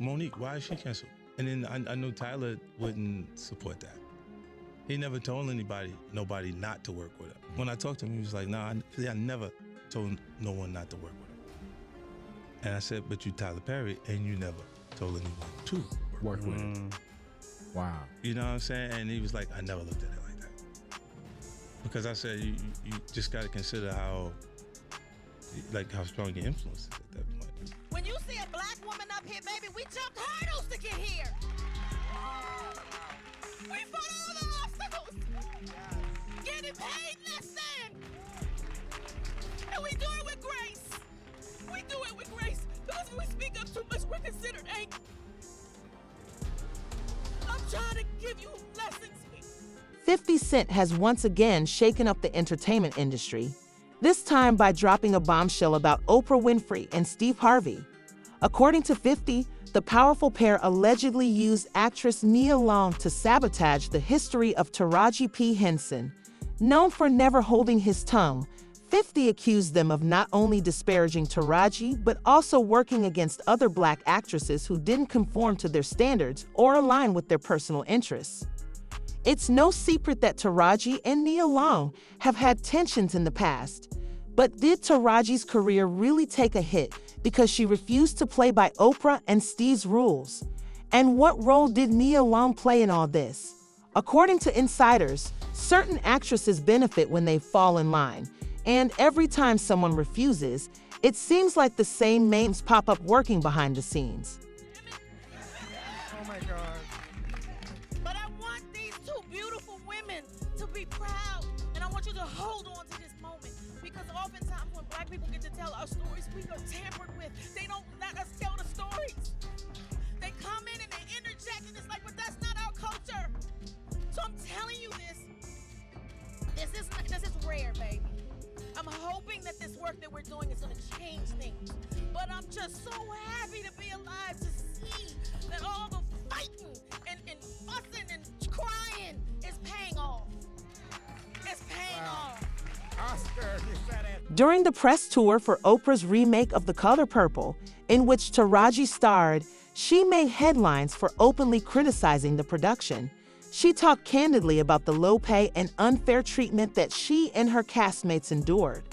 Monique, why is she canceled? And then I knew Tyler wouldn't support that. He never told nobody not to work with her. When I talked to him, he was like, nah, I never told no one not to work with her. And I said, but you Tyler Perry, and you never told anyone to work with her. Wow. You know what I'm saying? And he was like, I never looked at it like that. Because I said, you just got to consider how strong your influence is at that point. When you see a black woman up here, baby, we jumped hurdles to get here. We fought all the obstacles. Getting paid less than. And we do it with grace. We do it with grace. Because if we speak up too much, we're considered angry. I'm trying to give you lessons. 50 Cent has once again shaken up the entertainment industry, this time by dropping a bombshell about Oprah Winfrey and Steve Harvey. According to 50, the powerful pair allegedly used actress Nia Long to sabotage the history of Taraji P. Henson. Known for never holding his tongue, 50 accused them of not only disparaging Taraji, but also working against other black actresses who didn't conform to their standards or align with their personal interests. It's no secret that Taraji and Nia Long have had tensions in the past. But did Taraji's career really take a hit because she refused to play by Oprah and Steve's rules? And what role did Nia Long play in all this? According to insiders, certain actresses benefit when they fall in line, and every time someone refuses, it seems like the same names pop up working behind the scenes. Oh my God. But I want these two beautiful women to be proud, and I want you to hold on to this moment, because oftentimes when black people get to tell our stories, we are tampered with. They don't let us tell the stories. They come in and they interject, and it's like, but that's not our culture. So I'm telling you this. This is rare, baby. I'm hoping that this work that we're doing is going to change things. But I'm just so happy to be alive to see that all the fighting and fussing and crying is paying off. It's paying off. Oscar, you said it. During the press tour for Oprah's remake of The Color Purple, in which Taraji starred, she made headlines for openly criticizing the production. She talked candidly about the low pay and unfair treatment that she and her castmates endured.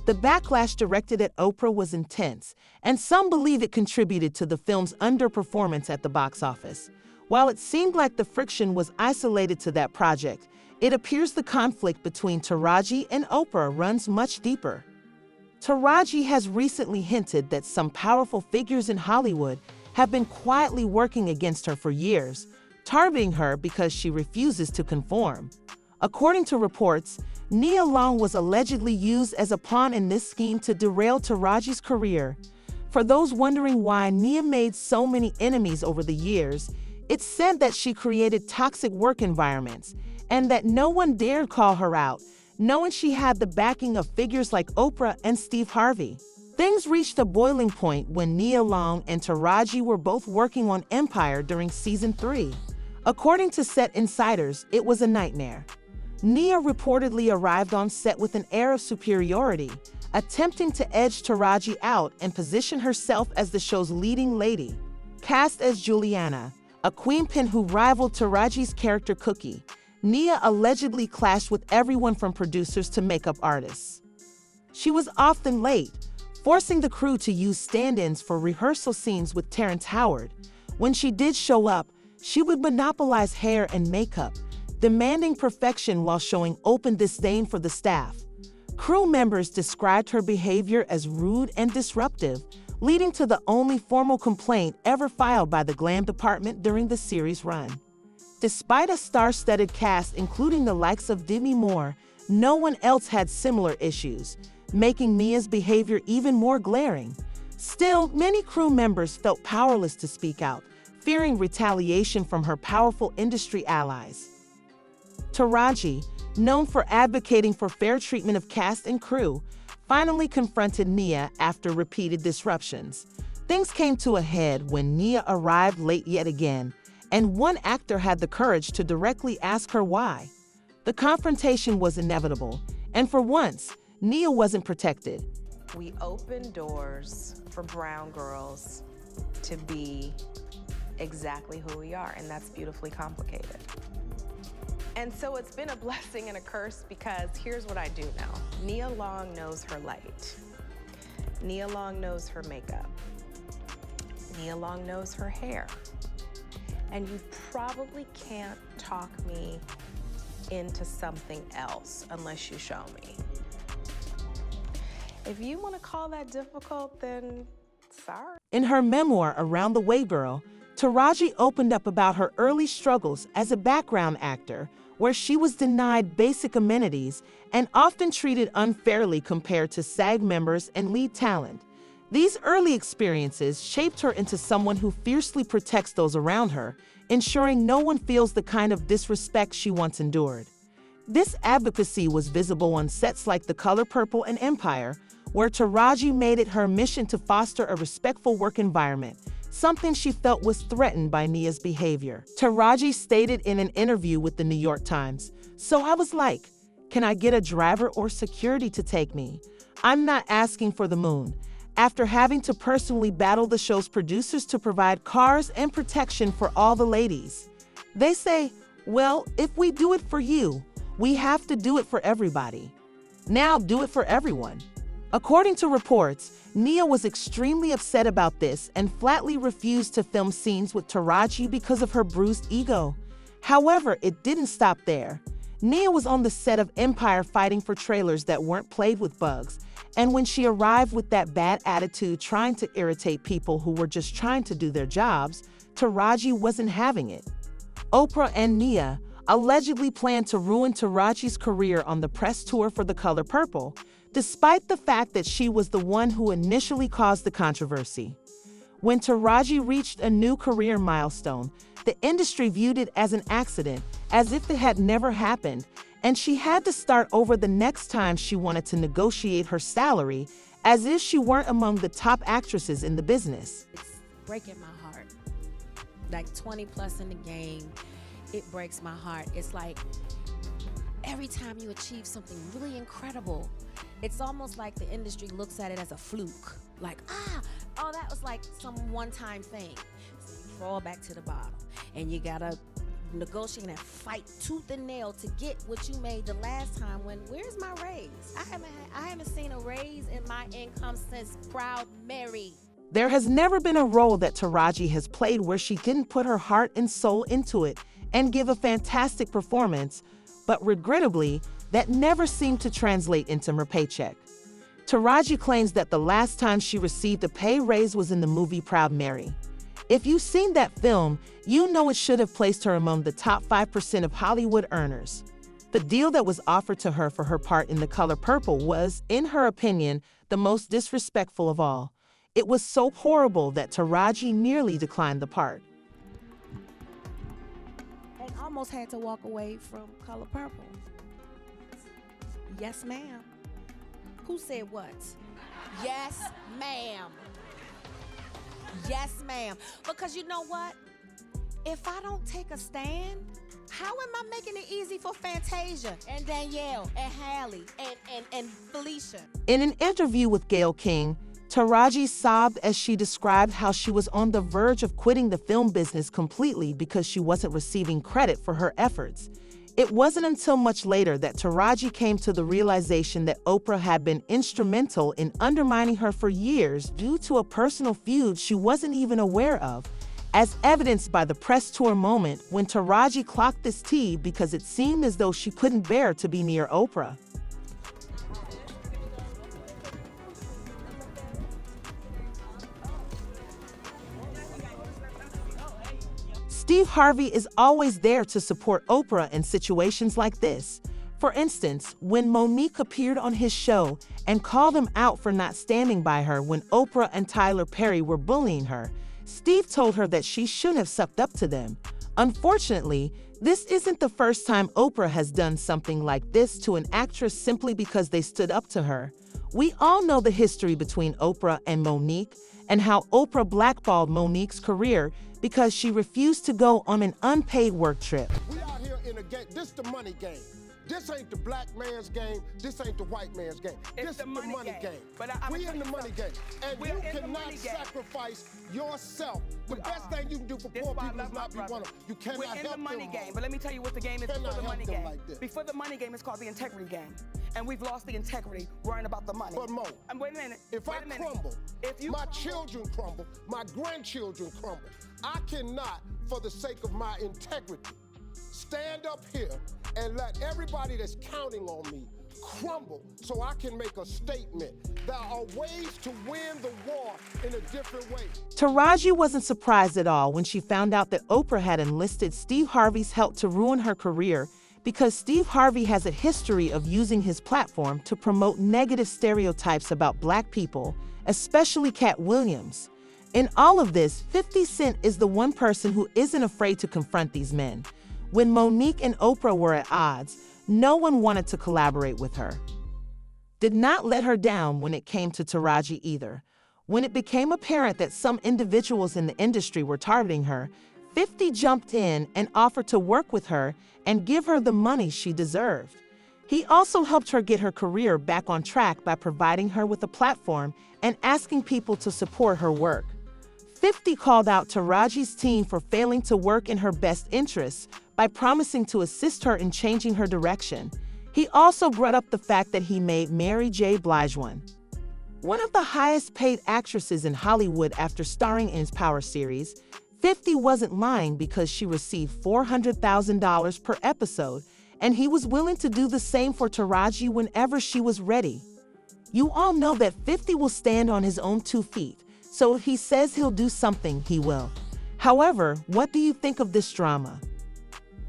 The backlash directed at Oprah was intense, and some believe it contributed to the film's underperformance at the box office. While it seemed like the friction was isolated to that project, it appears the conflict between Taraji and Oprah runs much deeper. Taraji has recently hinted that some powerful figures in Hollywood have been quietly working against her for years, targeting her because she refuses to conform. According to reports, Nia Long was allegedly used as a pawn in this scheme to derail Taraji's career. For those wondering why Nia made so many enemies over the years, it's said that she created toxic work environments and that no one dared call her out, knowing she had the backing of figures like Oprah and Steve Harvey. Things reached a boiling point when Nia Long and Taraji were both working on Empire during season 3. According to set insiders, it was a nightmare. Nia reportedly arrived on set with an air of superiority, attempting to edge Taraji out and position herself as the show's leading lady. Cast as Juliana, a queenpin who rivaled Taraji's character Cookie, Nia allegedly clashed with everyone from producers to makeup artists. She was often late, forcing the crew to use stand-ins for rehearsal scenes with Terrence Howard. When she did show up, she would monopolize hair and makeup, demanding perfection while showing open disdain for the staff. Crew members described her behavior as rude and disruptive, leading to the only formal complaint ever filed by the glam department during the series' run. Despite a star-studded cast including the likes of Demi Moore, no one else had similar issues, making Nia's behavior even more glaring. Still, many crew members felt powerless to speak out, fearing retaliation from her powerful industry allies. Taraji, known for advocating for fair treatment of cast and crew, finally confronted Nia after repeated disruptions. Things came to a head when Nia arrived late yet again, and one actor had the courage to directly ask her why. The confrontation was inevitable, and for once, Nia wasn't protected. We open doors for brown girls to be exactly who we are, and that's beautifully complicated. And so it's been a blessing and a curse because here's what I do now. Nia Long knows her light. Nia Long knows her makeup. Nia Long knows her hair. And you probably can't talk me into something else unless you show me. If you want to call that difficult, then sorry. In her memoir, Around the Way Girl, Taraji opened up about her early struggles as a background actor, where she was denied basic amenities and often treated unfairly compared to SAG members and lead talent. These early experiences shaped her into someone who fiercely protects those around her, ensuring no one feels the kind of disrespect she once endured. This advocacy was visible on sets like The Color Purple and Empire, where Taraji made it her mission to foster a respectful work environment, something she felt was threatened by Nia's behavior. Taraji stated in an interview with the New York Times, "So I was like, can I get a driver or security to take me? I'm not asking for the moon." After having to personally battle the show's producers to provide cars and protection for all the ladies. They say, well, if we do it for you, we have to do it for everybody. Now do it for everyone. According to reports, Nia was extremely upset about this and flatly refused to film scenes with Taraji because of her bruised ego. However, it didn't stop there. Nia was on the set of Empire fighting for trailers that weren't played with bugs, and when she arrived with that bad attitude trying to irritate people who were just trying to do their jobs, Taraji wasn't having it. Oprah and Nia allegedly planned to ruin Taraji's career on the press tour for The Color Purple, despite the fact that she was the one who initially caused the controversy. When Taraji reached a new career milestone, the industry viewed it as an accident, as if it had never happened, and she had to start over the next time she wanted to negotiate her salary, as if she weren't among the top actresses in the business. It's breaking my heart. Like 20 plus in the game, it breaks my heart. It's like every time you achieve something really incredible, it's almost like the industry looks at it as a fluke. Like, oh, that was like some one-time thing. So you fall back to the bottom, and you gotta negotiate and fight tooth and nail to get what you made the last time. Where's my raise? I haven't seen a raise in my income since Proud Mary. There has never been a role that Taraji has played where she didn't put her heart and soul into it and give a fantastic performance, but regrettably, that never seemed to translate into her paycheck. Taraji claims that the last time she received a pay raise was in the movie Proud Mary. If you've seen that film, you know it should have placed her among the top 5% of Hollywood earners. The deal that was offered to her for her part in The Color Purple was, in her opinion, the most disrespectful of all. It was so horrible that Taraji nearly declined the part. And almost had to walk away from Color Purple. Yes, ma'am. Who said what? Yes, ma'am. Yes, ma'am. Because you know what? If I don't take a stand, how am I making it easy for Fantasia and Danielle and Hallie and Felicia? In an interview with Gayle King, Taraji sobbed as she described how she was on the verge of quitting the film business completely because she wasn't receiving credit for her efforts. It wasn't until much later that Taraji came to the realization that Oprah had been instrumental in undermining her for years due to a personal feud she wasn't even aware of, as evidenced by the press tour moment when Taraji clocked this tea because it seemed as though she couldn't bear to be near Oprah. Steve Harvey is always there to support Oprah in situations like this. For instance, when Monique appeared on his show and called him out for not standing by her when Oprah and Tyler Perry were bullying her, Steve told her that she shouldn't have sucked up to them. Unfortunately, this isn't the first time Oprah has done something like this to an actress simply because they stood up to her. We all know the history between Oprah and Monique and how Oprah blackballed Monique's career because she refused to go on an unpaid work trip. We out here in a game. This the money game. This ain't the black man's game. This ain't the white man's game. This is the money game. But we in the money game. And you cannot sacrifice yourself. The best thing you can do for poor people is not be one of them. You cannot help them. We're in the money game. But let me tell you what the game is before the money game. Before the money game, it's called the integrity game. And we've lost the integrity worrying about the money. But Mo, wait a minute. If I crumble, my children crumble, my grandchildren crumble. I cannot, for the sake of my integrity, stand up here and let everybody that's counting on me crumble so I can make a statement. There are ways to win the war in a different way. Taraji wasn't surprised at all when she found out that Oprah had enlisted Steve Harvey's help to ruin her career, because Steve Harvey has a history of using his platform to promote negative stereotypes about black people, especially Cat Williams. In all of this, 50 Cent is the one person who isn't afraid to confront these men. When Monique and Oprah were at odds, no one wanted to collaborate with her. Did not let her down when it came to Taraji either. When it became apparent that some individuals in the industry were targeting her, 50 jumped in and offered to work with her and give her the money she deserved. He also helped her get her career back on track by providing her with a platform and asking people to support her work. 50 called out Taraji's team for failing to work in her best interests by promising to assist her in changing her direction. He also brought up the fact that he made Mary J. Blige one of the highest paid actresses in Hollywood after starring in his Power series. 50 wasn't lying because she received $400,000 per episode, and he was willing to do the same for Taraji whenever she was ready. You all know that 50 will stand on his own 2 feet, so if he says he'll do something, he will. However, what do you think of this drama?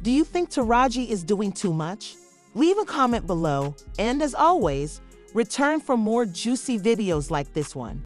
Do you think Taraji is doing too much? Leave a comment below, and as always, return for more juicy videos like this one.